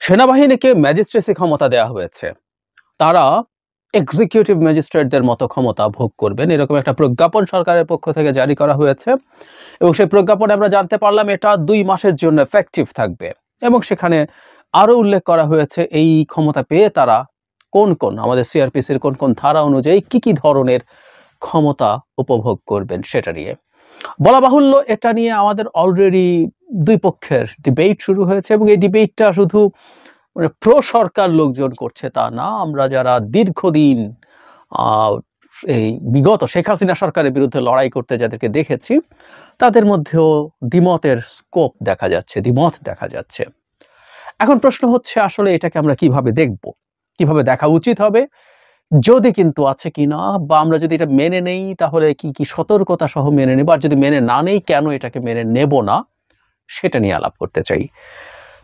সেনাবাহিনীকে ম্যাজিস্ট্রেসি ক্ষমতা দেওয়া হয়েছে, তারা এক্সিকিউটিভ ম্যাজিস্ট্রেটদের মতো ক্ষমতা ভোগ করবেন, এরকম একটা প্রজ্ঞাপন সরকারের পক্ষ থেকে জারি করা হয়েছে। এবং সেই প্রজ্ঞাপনে আমরা জানতে পারলাম এটা 2 মাসের জন্য এফেক্টিভ থাকবে। এবং সেখানে আরো উল্লেখ করা হয়েছে এই ক্ষমতা পেয়ে তারা কোন কোন আমাদের সিআরপিসির কোন কোন ধারা অনুযায়ী কি কি ধরনের ক্ষমতা উপভোগ করবেন সেটা নিয়ে। বলা বাহুল্য, এটা নিয়ে আমাদের অলরেডি 2 পক্ষের ডিবেট শুরু হয়েছে, এবং এই ডিবেটটা শুধু মানে প্রো সরকার লোকজন করছে তা না, আমরা যারা দীর্ঘদিন এই বিগত শেখ হাসিনা সরকারের বিরুদ্ধে লড়াই করতে যাদেরকে দেখেছি তাদের মধ্যেও দ্বিমতের স্কোপ দেখা যাচ্ছে, দ্বিমত দেখা যাচ্ছে। এখন প্রশ্ন হচ্ছে আসলে এটাকে আমরা কিভাবে দেখব, কিভাবে দেখা উচিত হবে, যদি কিন্তু আছে কিনা, বা আমরা যদি এটা মেনে নেই তাহলে কি কি সতর্কতা সহ মেনে নেব, আর যদি মেনে না নেই কেন এটাকে মেনে নেব না, সেটা নিয়ে আলাপ করতে চাই।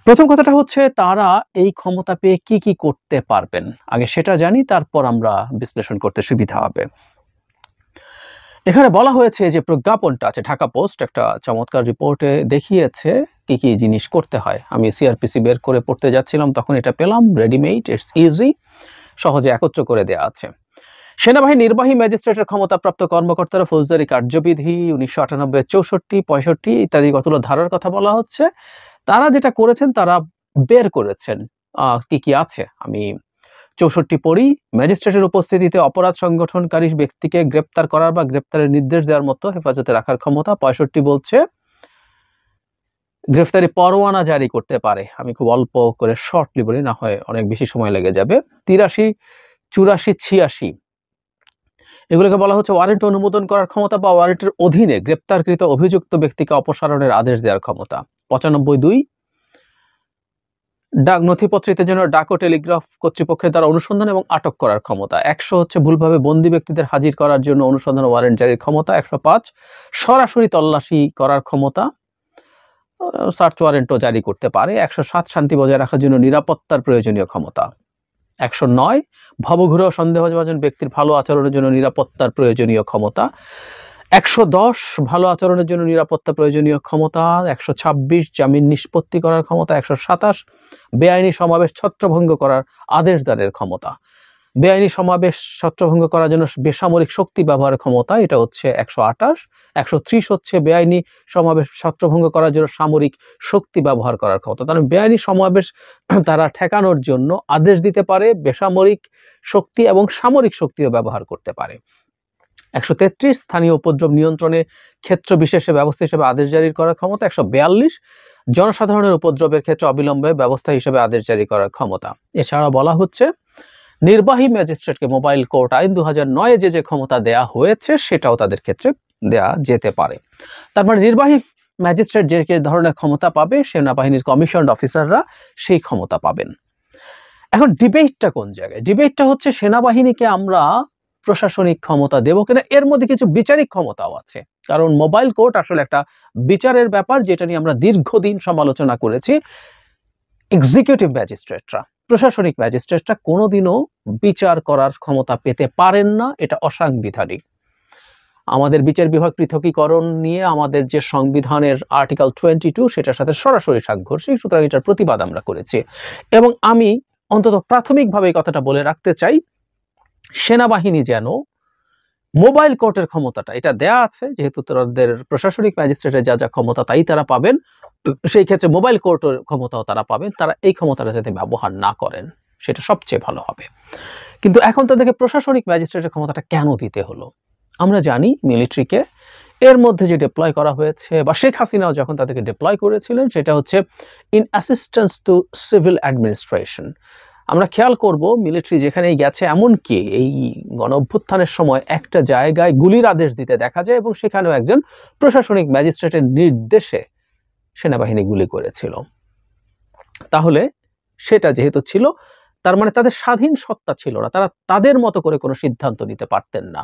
প্রথম কথাটা হচ্ছে তারা এই ক্ষমতা পেয়ে কি কি করতে পারবেন, আগে সেটা জানি, তারপর আমরা বিশ্লেষণ করতে সুবিধা হবে। এখানে বলা হয়েছে যে প্রজ্ঞাপনটা আছে, ঢাকা পোস্ট একটা চমৎকার রিপোর্টে দেখিয়েছে কি কি জিনিস করতে হয়। আমি সিআরপিসি বের করে পড়তে যাচ্ছিলাম, তখন এটা পেলাম রেডিমেড, ইটস ইজি, সহজে একত্র করে দেয়া আছে। সেনাবাহিনী নির্বাহী ম্যাজিস্ট্রেটের ক্ষমতাপ্রাপ্ত কর্মকর্তারা ফৌজদারি কার্যবিধি 1998, 64, 65 ইত্যাদি কতগুলো ধারার কথা বলা হচ্ছে। তারা যেটা করেছেন তারা বের করেছেন কি কি আছে। আমি 64 পড়ি। ম্যাজিস্ট্রেটের উপস্থিতিতে অপরাধ সংগঠনকারী ব্যক্তিকে গ্রেপ্তার করার বা গ্রেপ্তারের নির্দেশ দেওয়ার মতো হেফাজতে রাখার ক্ষমতা। 65 বলছে গ্রেফতারি পরোয়ানা জারি করতে পারে। আমি খুব অল্প করে শর্টলি বলি, না হয় অনেক বেশি সময় লেগে যাবে। 83, 84, 86 এগুলোকে বলা হচ্ছে ওয়ারেন্ট অনুমোদন করার ক্ষমতা বা ওয়ারেন্টের অধীনে গ্রেপ্তারকৃত অভিযুক্ত ব্যক্তিকে অপসারণের আদেশ দেওয়ার ক্ষমতা। 95, ডাক নথিপত্রিতের জন্য ডাক ও টেলিগ্রাফ কর্তৃপক্ষের দ্বারা অনুসন্ধান এবং আটক করার ক্ষমতা। 100 হচ্ছে ভুলভাবে বন্দী ব্যক্তিদের হাজির করার জন্য অনুসন্ধান ওয়ারেন্ট জারির ক্ষমতা। 105 সরাসরি তল্লাশি করার ক্ষমতা, সার্চ ওয়ারেন্টও জারি করতে পারে। 107 শান্তি বজায় রাখার জন্য নিরাপত্তার প্রয়োজনীয় ক্ষমতা। 109 ভবঘুরে ও সন্দেহভাজন ব্যক্তির ভালো আচরণের জন্য নিরাপত্তার প্রয়োজনীয় ক্ষমতা। 110 ভালো আচরণের জন্য নিরাপত্তা প্রয়োজনীয় ক্ষমতা। 126 জামিন নিষ্পত্তি করার ক্ষমতা। 127 বেআইনি সমাবেশ ছত্রভঙ্গ করার আদেশ দানের ক্ষমতা। বেআইনি সমাবেশ ছত্রভঙ্গ করার জন্য বেসামরিক শক্তি ব্যবহারের ক্ষমতা, এটা হচ্ছে 128। 130 হচ্ছে বেআইনি সমাবেশ ছত্রভঙ্গ করার জন্য সামরিক শক্তি ব্যবহার করার ক্ষমতা। তাহলে বেআইনি সমাবেশ তারা ঠেকানোর জন্য আদেশ দিতে পারে, বেসামরিক শক্তি এবং সামরিক শক্তিও ব্যবহার করতে পারে। 133 স্থানীয় উপদ্রব নিয়ন্ত্রণে ক্ষেত্র বিশেষে ব্যবস্থা হিসেবে আদেশ জারি করার ক্ষমতা। 142 জনসাধারণের উপদ্রবের ক্ষেত্রে অবিলম্বে ব্যবস্থা হিসেবে আদেশ জারি করার ক্ষমতা। এছাড়া বলা হচ্ছে নির্বাহী ম্যাজিস্ট্রেটকে মোবাইল কোর্ট আইন 2009 যে ক্ষমতা দেয়া হয়েছে সেটাও তাদের ক্ষেত্রে দেয়া যেতে পারে। তার মানে নির্বাহী ম্যাজিস্ট্রেট যে ধরনের ক্ষমতা পাবে, সেনাবাহিনীর কমিশনড অফিসাররা সেই ক্ষমতা পাবেন। এখন ডিবেটটা কোন জায়গায়? ডিবেটটা হচ্ছে সেনাবাহিনীকে আমরা প্রশাসনিক ক্ষমতা দেব কিনা, এর মধ্যে কিছু বিচারিক ক্ষমতাও আছে। কারণ মোবাইল কোর্ট আসলে একটা বিচারের ব্যাপার, যেটা নিয়ে আমরা দীর্ঘদিন সমালোচনা করেছি। এক্সিকিউটিভ ম্যাজিস্ট্রেটরা, প্রশাসনিক ম্যাজিস্ট্রেটরা কোনোদিনও বিচার করার ক্ষমতা পেতে পারেন না, এটা অসাংবিধানিক। আমাদের বিচার বিভাগ পৃথকীকরণ নিয়ে আমাদের যে সংবিধানের আর্টিকেল 22 সেটার সাথে সরাসরি সাংঘর্ষিক, সুতরাং এটার প্রতিবাদ আমরা করেছি। এবং আমি অন্তত প্রাথমিকভাবে এই কথাটা বলে রাখতে চাই, সেনাবাহিনী যেন মোবাইল কোর্টের ক্ষমতাটা, এটা দেয়া আছে যেহেতু তাদের প্রশাসনিক ম্যাজিস্ট্রেটের যা যা ক্ষমতা তাই তারা পাবেন, সেই ক্ষেত্রে মোবাইল কোর্টের ক্ষমতাও তারা পাবেন, তারা এই ক্ষমতাটা যাতে ব্যবহার না করেন সেটা সবচেয়ে ভালো হবে। কিন্তু এখন তাদেরকে প্রশাসনিক ম্যাজিস্ট্রেটের ক্ষমতাটা কেন দিতে হলো? আমরা জানি মিলিটারিকে এর মধ্যে যে ডিপ্লয় করা হয়েছে, বা শেখ হাসিনাও যখন তাদেরকে ডিপ্লয় করেছিলেন, সেটা হচ্ছে in assistance two civil administration. আমরা খেয়াল করব মিলিটারি যেখানেই গেছে, এমনকি এই গণ অভ্যুত্থানের সময় একটা জায়গায় গুলির আদেশ দিতে দেখা যায়, এবং সেখানেও একজন প্রশাসনিক ম্যাজিস্ট্রেটের নির্দেশে সেনাবাহিনী গুলি করেছিল। তাহলে সেটা যেহেতু ছিল, তার মানে তাদের স্বাধীন সত্তা ছিল না, তারা তাদের মতো করে কোনো সিদ্ধান্ত নিতে পারতেন না।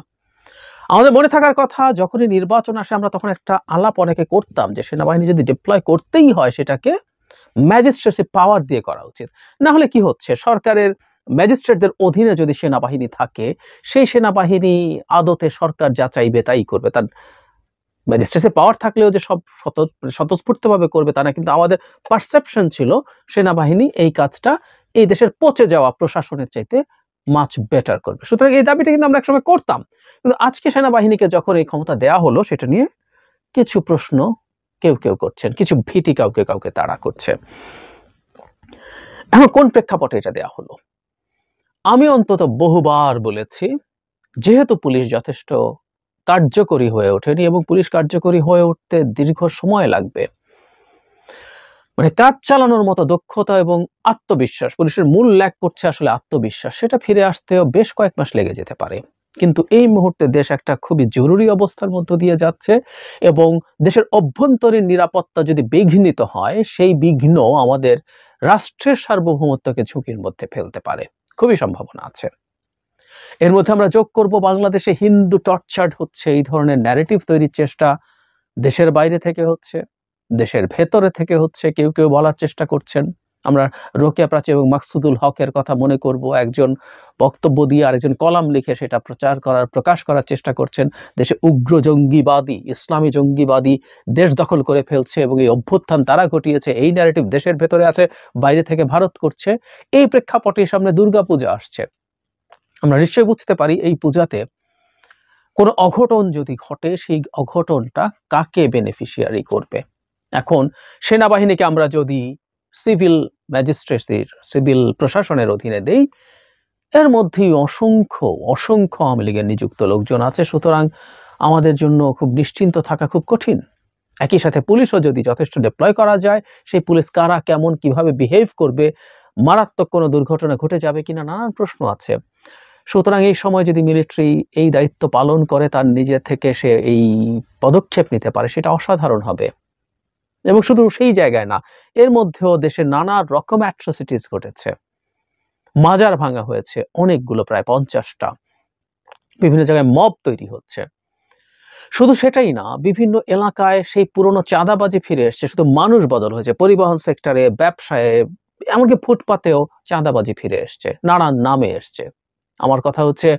আমাদের মনে থাকার কথা, যখনই নির্বাচন আসে আমরা তখন একটা আলাপ অনেকে করতাম যে সেনাবাহিনী যদি ডিপ্লয় করতেই হয় সেটাকে ম্যাজিস্ট্রেসি পাওয়ার দিয়ে করা উচিত। না হলে কি হচ্ছে, সরকারের ম্যাজিস্ট্রেটদের অধীনে যদি সেনাবাহিনী থাকে, সেই সেনাবাহিনী আদতে সরকার যা চাইবে তাই করবে, তার ম্যাজিস্ট্রেসি পাওয়ার থাকলেও যে সব স্বতঃস্ফূর্তভাবে করবে তা না, কিন্তু আমাদের পারসেপশন ছিল সেনাবাহিনী এই কাজটা এই দেশের পচে যাওয়া প্রশাসনের চাইতে মাচ বেটার করবে। সুতরাং এই দাবিটা কিন্তু আমরা একসময় করতাম, কিন্তু আজকে সেনাবাহিনীকে যখন এই ক্ষমতা দেয়া হলো সেটা নিয়ে কিছু প্রশ্ন কেউ কেউ করছেন, কিছু ভীতি কাউকে কাউকে তাড়া করছে। এখন কোন প্রেক্ষাপটে এটা দেয়া হলো? আমি অন্তত বহুবার বলেছি, যেহেতু পুলিশ যথেষ্ট কার্যকরী হয়ে ওঠেনি এবং পুলিশ কার্যকরী হয়ে উঠতে দীর্ঘ সময় লাগবে, মানে কাজ চালানোর মতো দক্ষতা এবং আত্মবিশ্বাস, পুলিশের মূল ল্যাক করছে আসলে আত্মবিশ্বাস, সেটা ফিরে আসতেও বেশ কয়েক মাস লেগে যেতে পারে। কিন্তু এই মুহূর্তে দেশ একটা খুবই জরুরি অবস্থার মধ্য দিয়ে যাচ্ছে এবং দেশের অভ্যন্তরীণ নিরাপত্তা যদি বিঘ্নিত হয়, সেই বিঘ্ন আমাদের রাষ্ট্রের সার্বভৌমত্বকে ঝুঁকির মধ্যে ফেলতে পারে, খুবই সম্ভাবনা আছে। এর মধ্যে আমরা যোগ করব, বাংলাদেশে হিন্দু টর্চার্ড হচ্ছে, এই ধরনের ন্যারেটিভ তৈরির চেষ্টা দেশের বাইরে থেকে হচ্ছে, দেশের ভেতরে থেকে হচ্ছে, কেউ কেউ বলার চেষ্টা করছেন। আমরা রোকেয়া প্রাচী এবং মাকসুদুল হকের কথা মনে করব, একজন বক্তব্য দিয়ে আরেকজন কলাম লিখে সেটা প্রকাশ করার চেষ্টা করছেন। দেশে উগ্র জঙ্গিবাদী, ইসলামী জঙ্গিবাদী দেশ দখল করে ফেলছে এবং এই অভ্যুত্থান তারা ঘটিয়েছে, এই ন্যারেটিভ দেশের ভেতরে আছে, বাইরে থেকে ভারত করছে। এই প্রেক্ষাপটে সামনে দুর্গাপূজা আসছে, আমরা নিশ্চয়ই বুঝতে পারি এই পূজাতে কোনো অঘটন যদি ঘটে, সেই অঘটনটা কাকে বেনিফিশিয়ারি করবে। এখন সেনাবাহিনীকে আমরা যদি সিভিল ম্যাজিস্ট্রেসির, সিভিল প্রশাসনের অধীনে দেই, এর মধ্যেই অসংখ্য অসংখ্য আওয়ামী লীগের নিযুক্ত লোকজন আছে, সুতরাং আমাদের জন্য খুব নিশ্চিন্ত থাকা খুব কঠিন। একই সাথে পুলিশও যদি যথেষ্ট ডিপ্লয় করা যায়, সেই পুলিশ কারা কেমন কিভাবে বিহেভ করবে, মারাত্মক কোনো দুর্ঘটনা ঘটে যাবে কিনা, নানান প্রশ্ন আছে। সুতরাং এই সময় যদি মিলিটারি এই দায়িত্ব পালন করে, তার নিজে থেকে সে এই পদক্ষেপ নিতে পারে, সেটা অসাধারণ হবে। এবং শুধু সেই জায়গায় না, এর মধ্যেও দেশে নানা রকম অ্যাট্রোসিটিস ঘটেছে, মাজার ভাঙা হয়েছে অনেকগুলো, প্রায় 50টা, বিভিন্ন জায়গায় মব তৈরি হচ্ছে। শুধু সেটাই না, বিভিন্ন এলাকায় সেই পুরনো চাঁদাবাজি ফিরে এসছে, শুধু মানুষ বদল হয়েছে, পরিবহন সেক্টরে, ব্যবসায়, এমনকি ফুটপাতেও চাঁদাবাজি ফিরে এসছে, নানান নামে এসছে। আমার কথা হচ্ছে,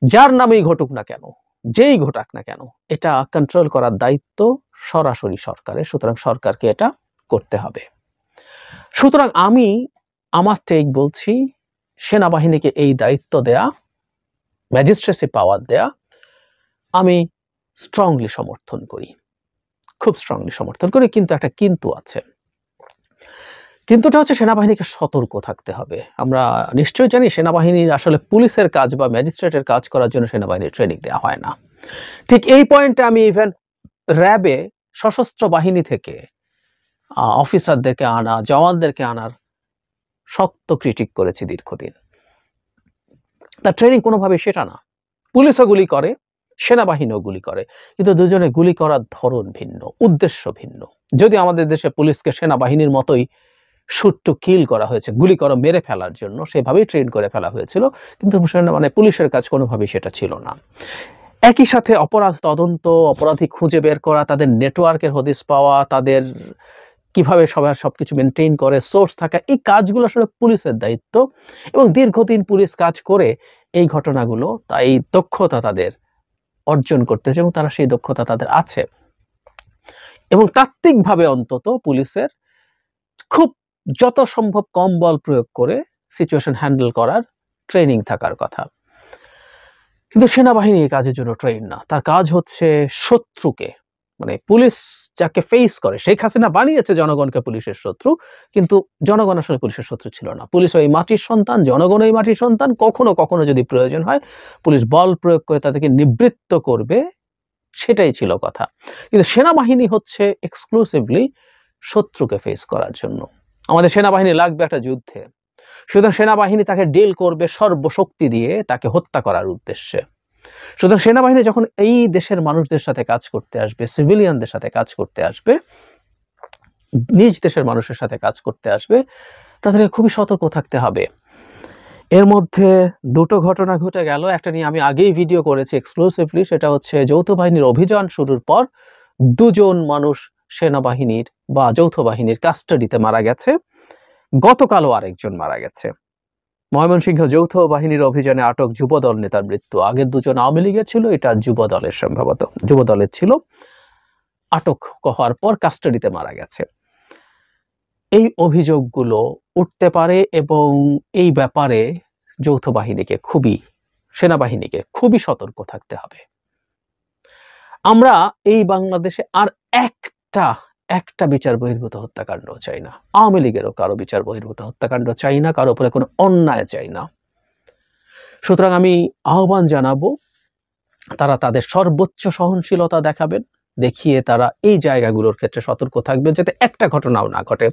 যার নামেই ঘটুক না কেন, যেই ঘটাক না কেন, এটা কন্ট্রোল করার দায়িত্ব সরাসরি সরকারের, সুতরাং সরকারকে এটা করতে হবে। সুতরাং আমি আমার টেক বলছি, সেনাবাহিনীকে এই দায়িত্ব দেয়া, ম্যাজিস্ট্রেসি পাওয়ার দেয়া, আমি স্ট্রংলি সমর্থন করি, খুব স্ট্রংলি সমর্থন করি। কিন্তু একটা কিন্তু আছে, কিন্তুটা হচ্ছে সেনাবাহিনীকে সতর্ক থাকতে হবে। আমরা নিশ্চয়ই জানি সেনাবাহিনীর আসলে পুলিশের কাজ বা ম্যাজিস্ট্রেটের কাজ করার জন্য সেনাবাহিনীর ট্রেনিং দেওয়া হয় না। ঠিক এই পয়েন্টে আমি ইভেন র্যাবে, সশস্ত্র বাহিনী থেকে অফিসারদেরকে আনা, জওয়ানদেরকে আনার শক্ত ক্রিটিক করেছি দীর্ঘদিন। তার ট্রেনিং কোনোভাবে সেটা না। পুলিশও গুলি করে, সেনাবাহিনীও গুলি করে, কিন্তু দুজনে গুলি করার ধরন ভিন্ন, উদ্দেশ্য ভিন্ন। যদি আমাদের দেশে পুলিশকে সেনাবাহিনীর মতোই শুট টু কিল করা হয়েছে, গুলি করে মেরে ফেলার জন্য, সেভাবেই ট্রেন করে ফেলা হয়েছিল, কিন্তু মানে পুলিশের কাজ কোনোভাবেই সেটা ছিল না। একই সাথে অপরাধ তদন্ত, অপরাধী খুঁজে বের করা, তাদের নেটওয়ার্কের হদিস পাওয়া, তাদের কিভাবে সবার সবকিছু মেনটেন করে, সোর্স থাকা, এই কাজগুলো আসলে পুলিশের দায়িত্ব। এবং দীর্ঘদিন পুলিশ কাজ করে এই ঘটনাগুলো, তাই দক্ষতা তাদের অর্জন করতেছে এবং তারা সেই দক্ষতা তাদের আছে। এবং তাত্ত্বিকভাবে অন্তত পুলিশের খুব যত সম্ভব কম বল প্রয়োগ করে সিচুয়েশন হ্যান্ডেল করার ট্রেনিং থাকার কথা। কিন্তু সেনাবাহিনী এই কাজের জন্য ট্রেন না। তার কাজ হচ্ছে শত্রুকে, মানে পুলিশ যাকে ফেস করে, শেখ হাসিনা বানিয়েছে জনগণকে পুলিশের শত্রু, কিন্তু জনগণ আসলে পুলিশের শত্রু ছিল না। পুলিশ ওই মাটির সন্তান, জনগণ ওই মাটির সন্তান। কখনো কখনো যদি প্রয়োজন হয় পুলিশ বল প্রয়োগ করে তাদেরকে নিবৃত্ত করবে, সেটাই ছিল কথা। কিন্তু সেনাবাহিনী হচ্ছে এক্সক্লুসিভলি শত্রুকে ফেস করার জন্য। আমাদের সেনাবাহিনী লাগবে একটা যুদ্ধে, সুতরাং সেনাবাহিনী তাকে ডিল করবে সর্বশক্তি দিয়ে তাকে হত্যা করার উদ্দেশ্যে। সুতরাং সেনাবাহিনী যখন এই দেশের মানুষদের সাথে কাজ করতে আসবে, সিভিলিয়ানদের সাথে কাজ করতে আসবে, নিজ দেশের মানুষের সাথে কাজ করতে আসবে, তাদেরকে খুবই সতর্ক থাকতে হবে। এর মধ্যে দুটো ঘটনা ঘটে গেল, একটা নিয়ে আমি আগেই ভিডিও করেছি এক্সক্লুসিভলি, সেটা হচ্ছে যৌথ বাহিনীর অভিযান শুরুর পর দুজন মানুষ সেনাবাহিনীর বা যৌথ বাহিনীর কাস্টাডিতে মারা গেছে, গতকালও আরেকজন মারা গেছে। ময়মনসিংহ যৌথ বাহিনীর অভিযানে আটক যুবদল নেতার মৃত্যু। আগের দুজন আওয়ামী লীগের ছিল, এটা যুবদলের, সম্ভবত যুবদলের ছিল। আটক হওয়ার পর কাস্টাডিতে মারা গেছে। এই অভিযোগগুলো উঠতে পারে এবং এই ব্যাপারে যৌথ বাহিনীকে সেনাবাহিনীকে খুবই সতর্ক থাকতে হবে। আমরা এই বাংলাদেশে আর একটা বিচার বহির্ভূত হত্যাকাণ্ড চাই না। আওয়ামী লীগেরও কারো বিচার বহির্ভূত হত্যাকাণ্ড চাই না, কারো উপরে কোনো অন্যায় চাই না। সুতরাং আমি আহ্বান জানাবো, তারা তাদের সর্বোচ্চ সহনশীলতা দেখাবেন, দেখিয়ে তারা এই জায়গাগুলোর ক্ষেত্রে সতর্ক থাকবেন যাতে একটা ঘটনাও না ঘটে।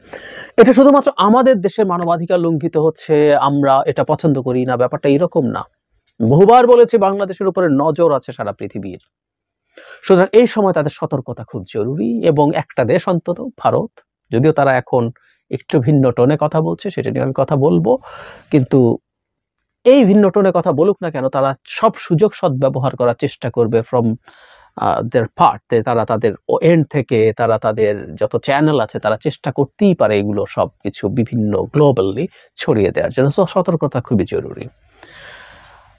এটা শুধুমাত্র আমাদের দেশে মানবাধিকার লঙ্ঘিত হচ্ছে, আমরা এটা পছন্দ করি না, ব্যাপারটা এরকম না। বহুবার বলেছি বাংলাদেশের উপরে নজর আছে সারা পৃথিবীর। সুতরাং এই সময় তাদের সতর্কতা খুব জরুরি। এবং একটা দেশ অন্তত, ভারত, যদিও তারা এখন একটু ভিন্ন টোনে কথা বলছে, সেটা নিয়ে আমি কথা বলবো, কিন্তু এই ভিন্ন টোনে কথা বলুক না কেন, তারা সব সুযোগ সদ্ব্যবহার করার চেষ্টা করবে ফ্রম দের পার্ট। তারা তাদের এন্ড থেকে, তারা তাদের যত চ্যানেল আছে, তারা চেষ্টা করতেই পারে এগুলো সব কিছু বিভিন্ন গ্লোবালি ছড়িয়ে দেওয়ার জন্য। সতর্কতা খুবই জরুরি।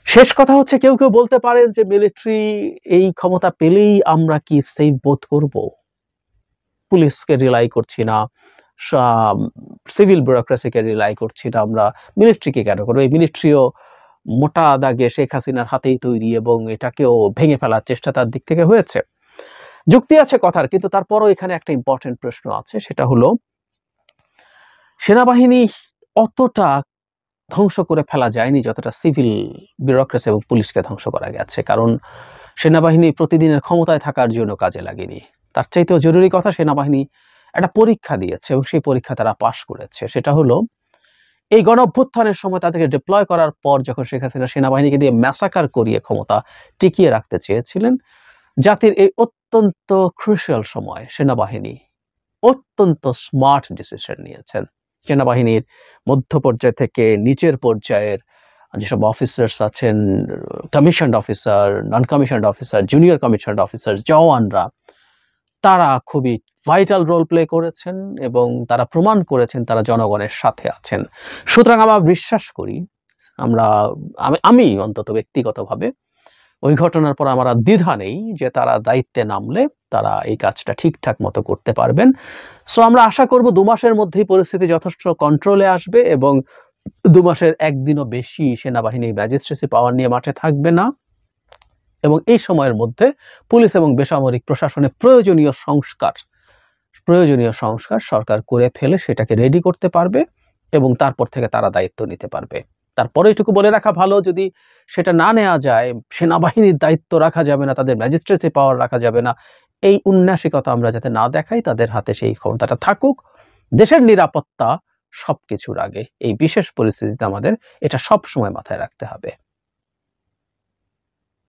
শেষ কথা হচ্ছে, কেউ কেউ বলতে পারেন যে মিলিটারি এই ক্ষমতা পেলেই আমরা কি সেফ বোধ করব, পুলিশকে রিলাই করছি না, সিভিল ব্যুরোক্রেসিকে রিলাই করছি না, আমরা মিলিটারিকে কেন করবো? এই মিলিটারিও মোটা দাগে শেখ হাসিনার হাতেই তৈরি এবং এটাকেও ভেঙে ফেলার চেষ্টা তার দিক থেকে হয়েছে। যুক্তি আছে কথার, কিন্তু তারপরও এখানে একটা ইম্পর্টেন্ট প্রশ্ন আছে, সেটা হলো সেনাবাহিনী অতটা ধ্বংস করে ফেলা যায়নি যতটা সিভিল ব্যুরোক্রেসি এবং পুলিশকে ধ্বংস করা গেছে। কারণ সেনাবাহিনী প্রতিদিনের ক্ষমতায় থাকার জন্য কাজে লাগেনি। তার চাইতেও জরুরি কথা, সেনাবাহিনী একটা পরীক্ষা দিয়েছে এবং সেই পরীক্ষা তারা পাশ করেছে। সেটা হলো এই গণঅভ্যুত্থানের সময় তাদেরকে ডিপ্লয় করার পর যখন শেখ হাসিনা সেনাবাহিনীকে দিয়ে ম্যাসাকার করিয়ে ক্ষমতা টিকিয়ে রাখতে চেয়েছিলেন, জাতির এই অত্যন্ত ক্রুশিয়াল সময় সেনাবাহিনী অত্যন্ত স্মার্ট ডিসিশন নিয়েছেন। সেনাবাহিনীর মধ্য পর্যায় থেকে নিচের পর্যায়ের যেসব অফিসার্স আছেন, commissioned officer, non commissioned officer, junior commissioned officer, জওয়ানরা, তারা খুবই ভাইটাল রোল প্লে করেছেন এবং তারা প্রমাণ করেছেন তারা জনগণের সাথে আছেন। সুতরাং আমরা বিশ্বাস করি, আমি অন্তত ব্যক্তিগতভাবে ওই ঘটনার পর আমার দ্বিধা নেই যে তারা দায়িত্বে নামলে তারা এই কাজটা ঠিকঠাক মতো করতে পারবেন। সো আমরা আশা করব 2 মাসের মধ্যেই পরিস্থিতি যথেষ্ট কন্ট্রোলে আসবে এবং 2 মাসের একদিনও বেশি সেনাবাহিনী ম্যাজিস্ট্রেসি পাওয়ার নিয়ে মাঠে থাকবে না। এবং এই সময়ের মধ্যে পুলিশ এবং বেসামরিক প্রশাসনে প্রয়োজনীয় সংস্কার সরকার করে ফেলে সেটাকে রেডি করতে পারবে এবং তারপর থেকে তারা দায়িত্ব নিতে পারবে। তারপরে এটুকু বলে রাখা ভালো, যদি সেটা না নেওয়া যায়, সেনাবাহিনীর দায়িত্ব রাখা যাবে না, তাদের ম্যাজিস্ট্রেসি পাওয়ার রাখা যাবে না, এই উন্নাসিকতা আমরা যাতে না দেখাই, তাদের হাতে সেই ক্ষমতাটা থাকুক। দেশের নিরাপত্তা সবকিছুর আগে। এই বিশেষ পরিস্থিতিতে আমাদের এটা সব সময় মাথায় রাখতে হবে।